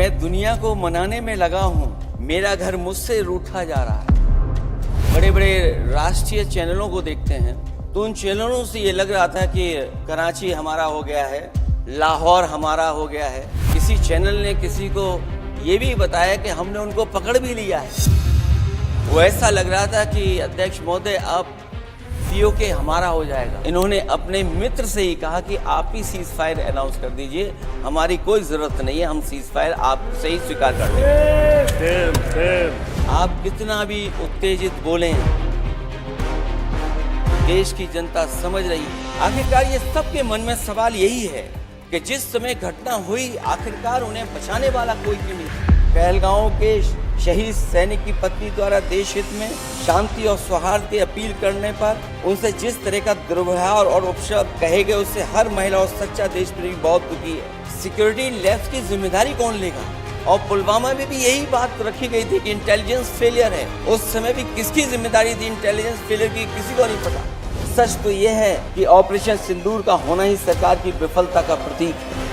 मैं दुनिया को मनाने में लगा हूँ, मेरा घर मुझसे रूठा जा रहा है। बड़े बड़े राष्ट्रीय चैनलों को देखते हैं तो उन चैनलों से ये लग रहा था कि कराची हमारा हो गया है, लाहौर हमारा हो गया है। किसी चैनल ने किसी को ये भी बताया कि हमने उनको पकड़ भी लिया है। वो ऐसा लग रहा था कि अध्यक्ष महोदय अब पीओके हमारा हो जाएगा। इन्होंने अपने मित्र से ही कहा कि आप ही सीज फायर अनाउंस कर दीजिए, हमारी कोई जरूरत नहीं है, हम सीज फायर आपसे ही स्वीकार कर देंगे। आप कितना भी उत्तेजित बोलें, देश की जनता समझ रही है। आखिरकार ये सबके मन में सवाल यही है कि जिस समय घटना हुई आखिरकार उन्हें बचाने वाला कोई क्यों नहीं। पहलगांव के शहीद सैनिक की पत्नी द्वारा देश हित में शांति और सौहार्द की अपील करने पर उनसे जिस तरह का दुर्व्यवहार और उपशब्द कहे गए, उससे हर महिला और सच्चा देशप्रेमी बहुत दुखी है। सिक्योरिटी लैब्स की जिम्मेदारी कौन लेगा? और पुलवामा में भी यही बात रखी गई थी कि इंटेलिजेंस फेलियर है। उस समय भी किसकी जिम्मेदारी थी इंटेलिजेंस फेलियर की? किसी को नहीं पता। सच तो यह है कि ऑपरेशन सिंदूर का होना ही सरकार की विफलता का प्रतीक है।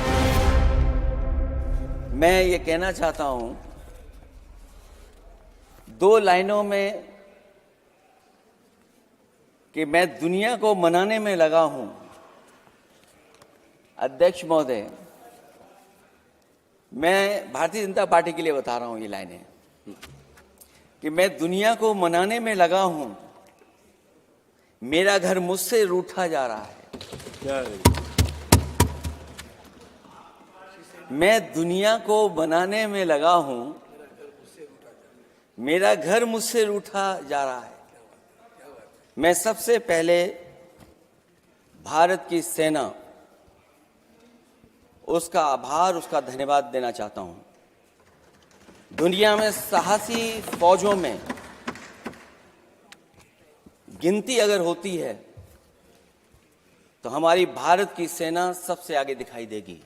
मैं ये कहना चाहता हूं 2 लाइनों में कि मैं दुनिया को मनाने में लगा हूं। अध्यक्ष महोदय, मैं भारतीय जनता पार्टी के लिए बता रहा हूं ये लाइनें कि मैं दुनिया को मनाने में लगा हूं, मेरा घर मुझसे रूठा जा रहा है। मैं दुनिया को मनाने में लगा हूं, मेरा घर मुझसे रूठा जा रहा है। मैं सबसे पहले भारत की सेना, उसका आभार, उसका धन्यवाद देना चाहता हूं। दुनिया में साहसी फौजों में गिनती अगर होती है तो हमारी भारत की सेना सबसे आगे दिखाई देगी।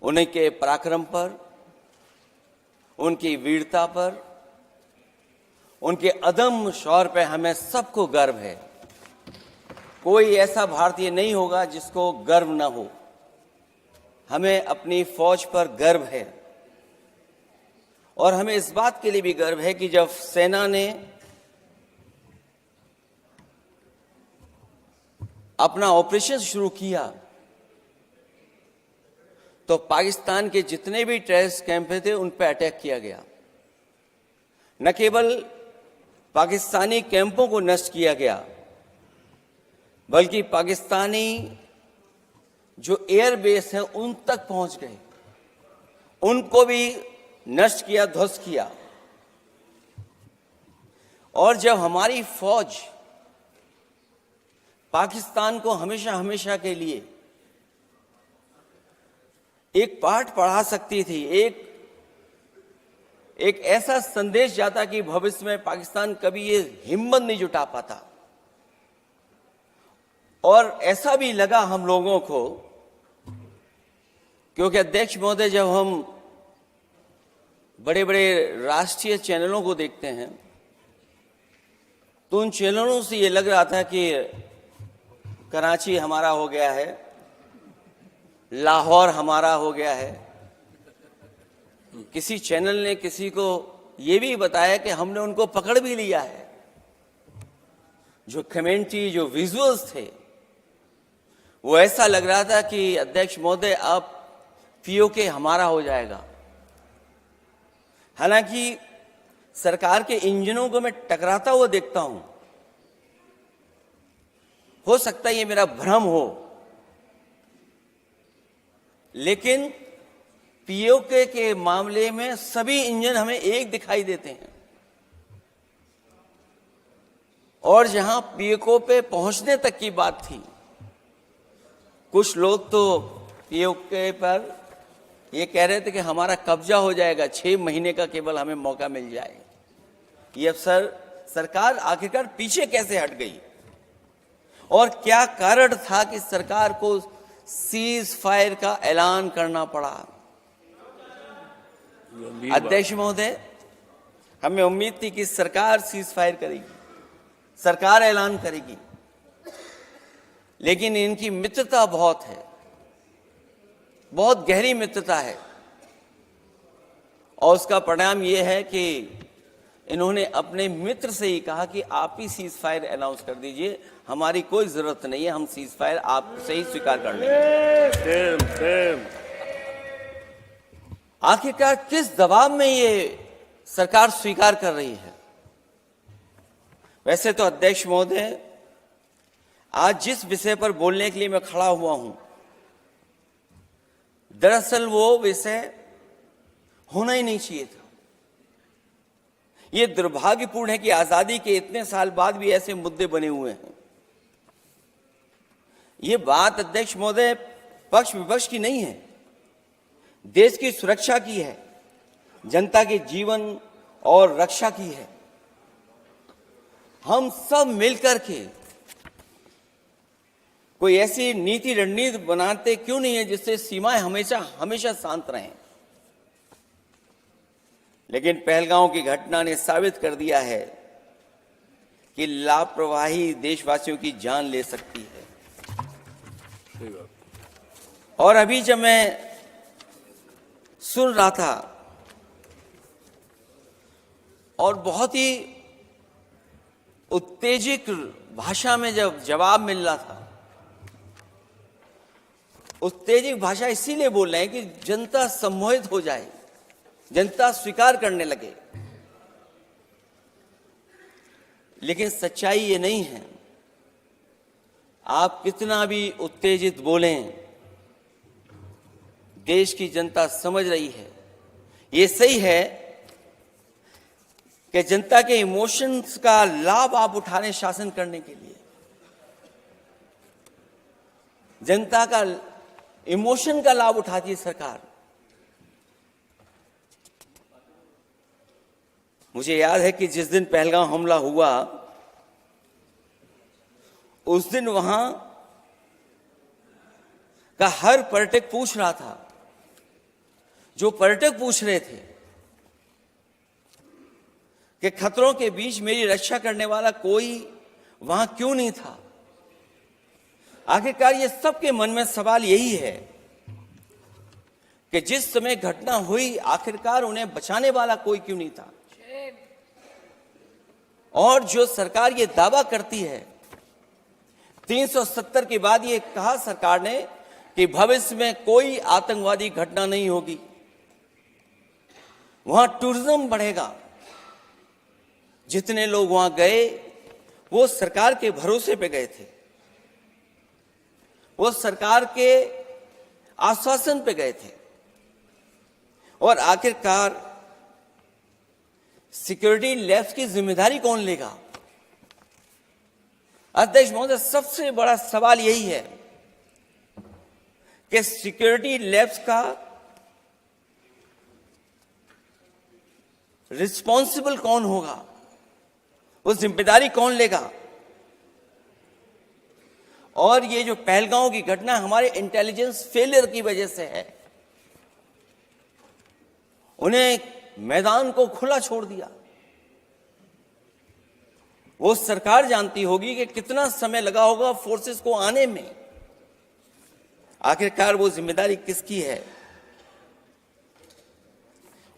उन्हीं के पराक्रम पर, उनकी वीरता पर, उनके अदम्य शौर्य पर हमें सबको गर्व है। कोई ऐसा भारतीय नहीं होगा जिसको गर्व न हो। हमें अपनी फौज पर गर्व है और हमें इस बात के लिए भी गर्व है कि जब सेना ने अपना ऑपरेशन शुरू किया तो पाकिस्तान के जितने भी टेररिस्ट कैंप थे उन पर अटैक किया गया। न केवल पाकिस्तानी कैंपों को नष्ट किया गया बल्कि पाकिस्तानी जो एयर बेस हैं उन तक पहुंच गए, उनको भी नष्ट किया, ध्वस्त किया। और जब हमारी फौज पाकिस्तान को हमेशा हमेशा के लिए एक पाठ पढ़ा सकती थी, एक ऐसा संदेश जाता कि भविष्य में पाकिस्तान कभी ये हिम्मत नहीं जुटा पाता। और ऐसा भी लगा हम लोगों को, क्योंकि अध्यक्ष महोदय, जब हम बड़े बड़े राष्ट्रीय चैनलों को देखते हैं तो उन चैनलों से ये लग रहा था कि कराची हमारा हो गया है, लाहौर हमारा हो गया है। किसी चैनल ने किसी को ये भी बताया कि हमने उनको पकड़ भी लिया है। जो कमेंट्री, जो विजुअल्स थे, वो ऐसा लग रहा था कि अध्यक्ष महोदय अब पीओके हमारा हो जाएगा। हालांकि सरकार के इंजनों को मैं टकराता हुआ देखता हूं। हो सकता है ये मेरा भ्रम हो, लेकिन पीओके के मामले में सभी इंजन हमें एक दिखाई देते हैं। और जहां पीओके पे पहुंचने तक की बात थी, कुछ लोग तो पीओके पर ये कह रहे थे कि हमारा कब्जा हो जाएगा, 6 महीने का केवल हमें मौका मिल जाए। ये अफसर सरकार आखिरकार पीछे कैसे हट गई और क्या कारण था कि सरकार को सीज फायर का ऐलान करना पड़ा? अध्यक्ष महोदय, हमें उम्मीद थी कि सरकार सीज फायर करेगी, सरकार ऐलान करेगी, लेकिन इनकी मित्रता बहुत है, बहुत गहरी मित्रता है। और उसका परिणाम ये है कि इन्होंने अपने मित्र से ही कहा कि आप ही सीज फायर अनाउंस कर दीजिए, हमारी कोई जरूरत नहीं है, हम सीज फायर आपसे ही स्वीकार कर लेंगे। आखिरकार किस दबाव में ये सरकार स्वीकार कर रही है? वैसे तो अध्यक्ष महोदय, आज जिस विषय पर बोलने के लिए मैं खड़ा हुआ हूं, दरअसल वो विषय होना ही नहीं चाहिए था। ये दुर्भाग्यपूर्ण है कि आजादी के इतने साल बाद भी ऐसे मुद्दे बने हुए हैं। ये बात अध्यक्ष महोदय पक्ष विपक्ष की नहीं है, देश की सुरक्षा की है, जनता के जीवन और रक्षा की है। हम सब मिलकर के कोई ऐसी नीति रणनीति बनाते क्यों नहीं है जिससे सीमाएं हमेशा हमेशा शांत रहें। लेकिन पहलगांव की घटना ने साबित कर दिया है कि लापरवाही देशवासियों की जान ले सकती है। और अभी जब मैं सुन रहा था और बहुत ही उत्तेजित भाषा में जब जवाब मिल रहा था, उत्तेजित भाषा इसीलिए बोल रहे हैं कि जनता सम्मोहित हो जाए, जनता स्वीकार करने लगे। लेकिन सच्चाई ये नहीं है। आप कितना भी उत्तेजित बोलें, देश की जनता समझ रही है। ये सही है कि जनता के इमोशंस का लाभ आप उठा रहे हैं शासन करने के लिए। जनता का इमोशन का लाभ उठाती है सरकार। मुझे याद है कि जिस दिन पहलगाम हमला हुआ, उस दिन वहां का हर पर्यटक पूछ रहा था, जो पर्यटक पूछ रहे थे कि खतरों के बीच मेरी रक्षा करने वाला कोई वहां क्यों नहीं था। आखिरकार ये सबके मन में सवाल यही है कि जिस समय घटना हुई, आखिरकार उन्हें बचाने वाला कोई क्यों नहीं था। और जो सरकार ये दावा करती है, 370 के बाद ये कहा सरकार ने कि भविष्य में कोई आतंकवादी घटना नहीं होगी, वहां टूरिज्म बढ़ेगा। जितने लोग वहां गए वो सरकार के भरोसे पे गए थे, वो सरकार के आश्वासन पे गए थे। और आखिरकार सिक्योरिटी लैब्स की जिम्मेदारी कौन लेगा? अध्यक्ष महोदय, सबसे बड़ा सवाल यही है कि सिक्योरिटी लैब्स का रिस्पॉन्सिबल कौन होगा, वो जिम्मेदारी कौन लेगा? और ये जो पहलगांव की घटना हमारे इंटेलिजेंस फेलियर की वजह से है। उन्हें मैदान को खुला छोड़ दिया। वो सरकार जानती होगी कि कितना समय लगा होगा फोर्सेस को आने में। आखिरकार वो जिम्मेदारी किसकी है?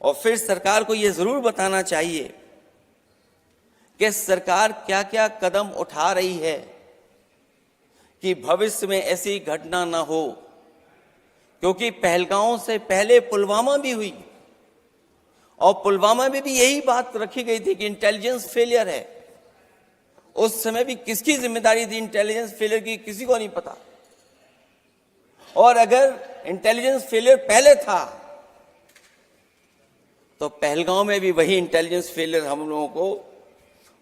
और फिर सरकार को यह जरूर बताना चाहिए कि सरकार क्या क्या कदम उठा रही है कि भविष्य में ऐसी घटना ना हो। क्योंकि पहलगांव से पहले पुलवामा भी हुई, और पुलवामा में भी यही बात रखी गई थी कि इंटेलिजेंस फेलियर है। उस समय भी किसकी जिम्मेदारी थी इंटेलिजेंस फेलियर की? किसी को नहीं पता। और अगर इंटेलिजेंस फेलियर पहले था तो पहलगांव में भी वही इंटेलिजेंस फेलियर हम लोगों को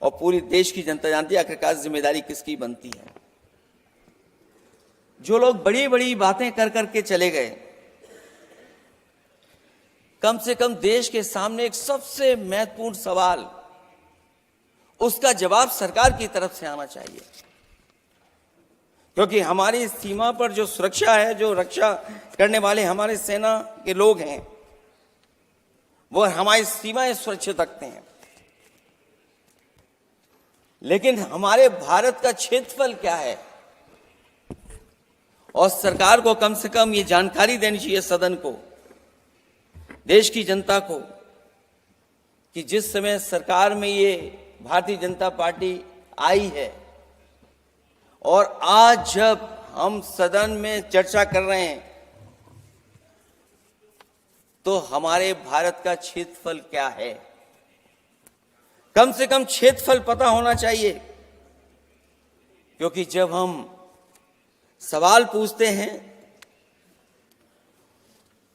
और पूरी देश की जनता जानती है। आखिरकार जिम्मेदारी किसकी बनती है? जो लोग बड़ी बड़ी बातें कर करके चले गए, कम से कम देश के सामने एक सबसे महत्वपूर्ण सवाल, उसका जवाब सरकार की तरफ से आना चाहिए। क्योंकि हमारी सीमा पर जो सुरक्षा है, जो रक्षा करने वाले हमारे सेना के लोग हैं, वो हमारी सीमाएं सुरक्षित रखते हैं। लेकिन हमारे भारत का क्षेत्रफल क्या है? और सरकार को कम से कम ये जानकारी देनी चाहिए सदन को, देश की जनता को, कि जिस समय सरकार में ये भारतीय जनता पार्टी आई है और आज जब हम सदन में चर्चा कर रहे हैं तो हमारे भारत का क्षेत्रफल क्या है, कम से कम क्षेत्रफल पता होना चाहिए। क्योंकि जब हम सवाल पूछते हैं,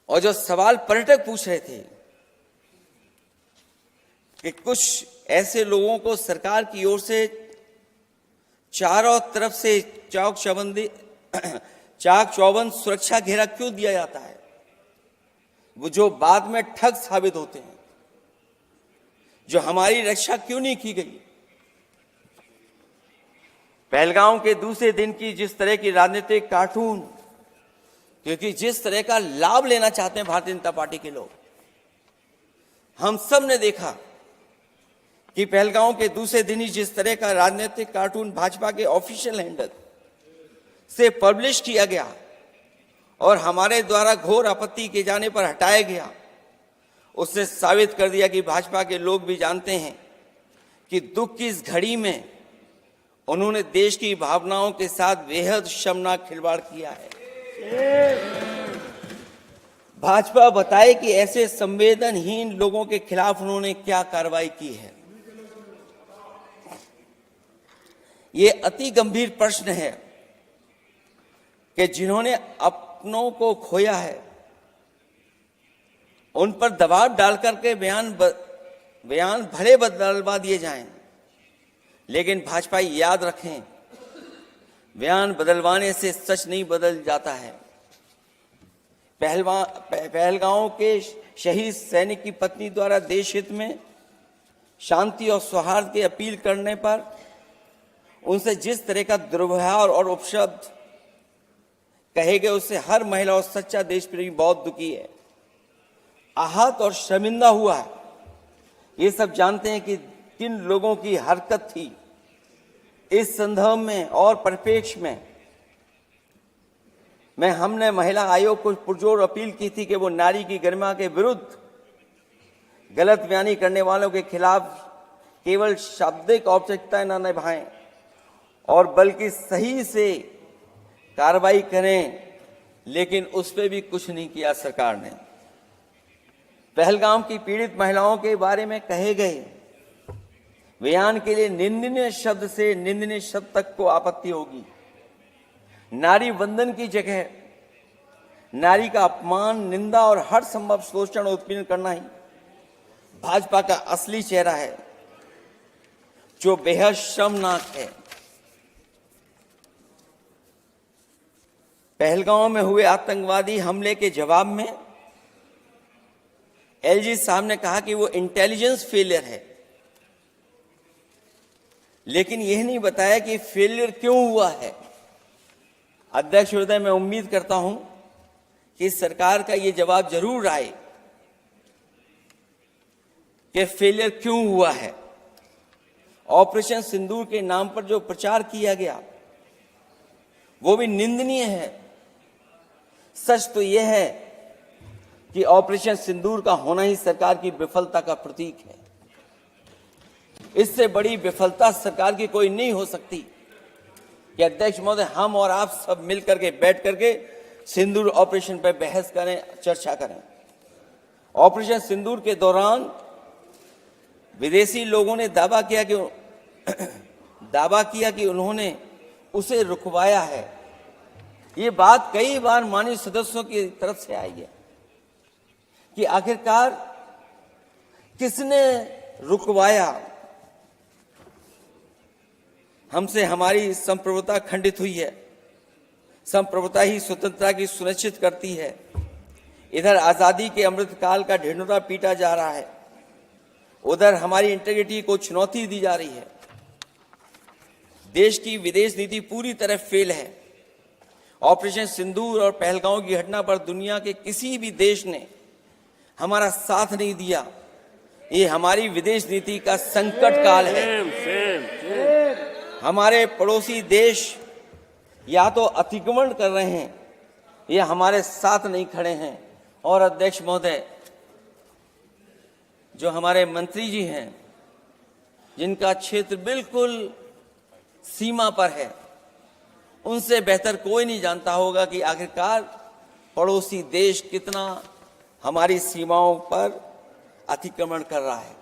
और जो सवाल पर्यटक पूछ रहे थे कि कुछ ऐसे लोगों को सरकार की ओर से चारों तरफ से चाक चौबंद सुरक्षा घेरा क्यों दिया जाता है, वो जो बाद में ठग साबित होते हैं, जो हमारी रक्षा क्यों नहीं की गई। पहलगाम के दूसरे दिन की जिस तरह की राजनीतिक कार्टून, क्योंकि जिस तरह का लाभ लेना चाहते हैं भारतीय जनता पार्टी के लोग, हम सब ने देखा कि पहलगाम के दूसरे दिन ही जिस तरह का राजनीतिक कार्टून भाजपा के ऑफिशियल हैंडल से पब्लिश किया गया और हमारे द्वारा घोर आपत्ति किए जाने पर हटाया गया, उसने साबित कर दिया कि भाजपा के लोग भी जानते हैं कि दुख की इस घड़ी में उन्होंने देश की भावनाओं के साथ बेहद शर्मनाक खिलवाड़ किया है। भाजपा बताए कि ऐसे संवेदनहीन लोगों के खिलाफ उन्होंने क्या कार्रवाई की है। ये अति गंभीर प्रश्न है कि जिन्होंने अपनों को खोया है उन पर दबाव डालकर के बयान भले बदलवा दिए जाएं, लेकिन भाजपा याद रखें, बयान बदलवाने से सच नहीं बदल जाता है। पहलगांव के शहीद सैनिक की पत्नी द्वारा देश हित में शांति और सौहार्द की अपील करने पर उनसे जिस तरह का दुर्व्यवहार और उपशब्द कहे गए, उससे हर महिला और सच्चा देश प्रेमी बहुत दुखी है, आहत और शर्मिंदा हुआ है। ये सब जानते हैं कि किन लोगों की हरकत थी। इस संदर्भ में और परिप्रेक्ष्य में हमने महिला आयोग को पुरजोर अपील की थी कि वो नारी की गरिमा के विरुद्ध गलत बयानी करने वालों के खिलाफ केवल शाब्दिक औपचारिकताएं न निभाएं और बल्कि सही से कार्रवाई करें, लेकिन उस पर भी कुछ नहीं किया सरकार ने। पहलगाम की पीड़ित महिलाओं के बारे में कहे गए बयान के लिए निंदनीय शब्द से निंदनीय शब्द तक को आपत्ति होगी। नारी वंदन की जगह नारी का अपमान, निंदा और हर संभव शोषण उत्पीड़न करना ही भाजपा का असली चेहरा है, जो बेहद शर्मनाक है। पहलगाम में हुए आतंकवादी हमले के जवाब में एलजी साहब ने कहा कि वो इंटेलिजेंस फेलियर है, लेकिन यह नहीं बताया कि फेलियर क्यों हुआ है। अध्यक्ष महोदय, मैं उम्मीद करता हूं कि सरकार का ये जवाब जरूर आए कि फेलियर क्यों हुआ है। ऑपरेशन सिंदूर के नाम पर जो प्रचार किया गया वो भी निंदनीय है। सच तो यह है कि ऑपरेशन सिंदूर का होना ही सरकार की विफलता का प्रतीक है। इससे बड़ी विफलता सरकार की कोई नहीं हो सकती कि अध्यक्ष महोदय, हम और आप सब मिलकर के बैठ करके सिंदूर ऑपरेशन पर बहस करें, चर्चा करें। ऑपरेशन सिंदूर के दौरान विदेशी लोगों ने दावा किया कि उन्होंने उसे रुकवाया है। ये बात कई बार माननीय सदस्यों की तरफ से आई है कि आखिरकार किसने रुकवाया। हमसे हमारी संप्रभुता खंडित हुई है। संप्रभुता ही स्वतंत्रता की सुनिश्चित करती है। इधर आजादी के अमृत काल का ढिंढोरा पीटा जा रहा है, उधर हमारी इंटीग्रिटी को चुनौती दी जा रही है। देश की विदेश नीति पूरी तरह फेल है। ऑपरेशन सिंदूर और पहलगांव की घटना पर दुनिया के किसी भी देश ने हमारा साथ नहीं दिया। ये हमारी विदेश नीति का संकट काल है। हमारे पड़ोसी देश या तो अतिक्रमण कर रहे हैं या हमारे साथ नहीं खड़े हैं। और अध्यक्ष महोदय, जो हमारे मंत्री जी हैं, जिनका क्षेत्र बिल्कुल सीमा पर है, उनसे बेहतर कोई नहीं जानता होगा कि आखिरकार पड़ोसी देश कितना हमारी सीमाओं पर अतिक्रमण कर रहा है।